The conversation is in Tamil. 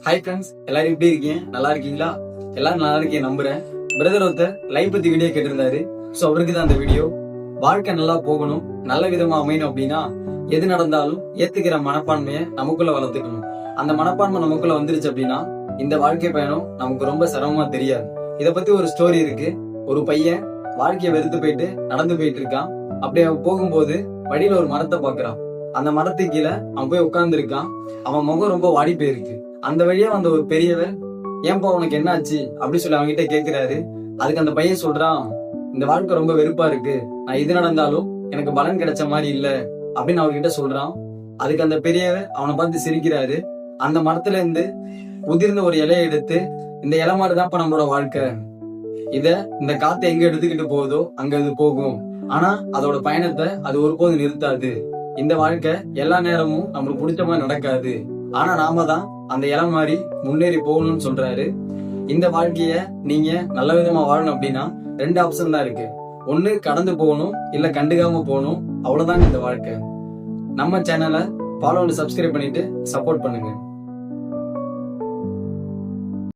ஹாய் ஃப்ரெண்ட்ஸ், எல்லாரும் எப்படி இருக்கீங்க? நல்லா இருக்கீங்களா? எல்லாரும் நல்லா இருக்கீங்க நம்புறேன். பிரதர் ஒருத்தர் லைஃப் பத்தி வீடியோ கேட்டிருந்தாரு. சோ அவருக்கு தான் அந்த வீடியோ. வாழ்க்கை நல்லா போகணும், நல்ல விதமா அமையணும் அப்படின்னா எது நடந்தாலும் ஏத்துக்கிற மனப்பான்மையை நமக்குள்ள வளர்த்துக்கணும். அந்த மனப்பான்மை நமக்குள்ள வந்துருச்சு அப்படின்னா இந்த வாழ்க்கை பயணம் நமக்கு ரொம்ப சிரமமா தெரியாது. இத பத்தி ஒரு ஸ்டோரி இருக்கு. ஒரு பையன் வாழ்க்கையை வெறுத்து போயிட்டு நடந்து போயிட்டு இருக்கான். அப்படி அவன் போகும்போது வழியில ஒரு மரத்தை பாக்குறான். அந்த மரத்துக்கு கீழே அவன் போய் உட்கார்ந்து இருக்கான். அவன் முகம் ரொம்ப வாடி போயிருக்கு. அந்த வழியா வந்த ஒரு பெரியவர், ஏன்பா உனக்கு என்ன ஆச்சு அப்படி சொல்லி அவங்க கிட்ட கேக்குறாரு. அதுக்கு அந்த பையன் சொல்றான், இந்த வாழ்க்கை ரொம்ப வெறுப்பா இருக்கு, நான் எது நடந்தாலும் எனக்கு பலன் கிடைச்ச மாதிரி இல்ல அப்படின்னு அவர்கிட்ட சொல்றான். அதுக்கு அந்த பெரியவர் அவனை பார்த்து சிரிக்கிறாரு. அந்த மரத்துல இருந்து உதிர்ந்த ஒரு இலையை எடுத்து, இந்த இலை மாதிரிதான்ப்பா நம்மளோட வாழ்க்கை, இந்த காத்தை எங்க எடுத்துக்கிட்டு போகுதோ அங்க அது போகும், ஆனா அதோட பயணத்தை அது ஒருபோதும் நிறுத்தாது. இந்த வாழ்க்கை எல்லா நேரமும் நம்மளுக்கு பிடிச்ச மாதிரி நடக்காது, ஆனா நாம தான் அந்த இலை மாதிரி முன்னேறி போகணும்னு சொல்றாரு. இந்த வாழ்க்கைய நீங்க நல்ல விதமா வாழணும் அப்படின்னா 2 ஆப்ஷன் தான் இருக்கு. ஒண்ணு கடந்து போகணும், இல்ல கண்டுக்காம போகணும். அவ்வளவுதான் இந்த வாழ்க்கை. நம்ம சேனலை ஃபாலோ அண்ட் சப்ஸ்கிரைப் பண்ணிட்டு சப்போர்ட் பண்ணுங்க.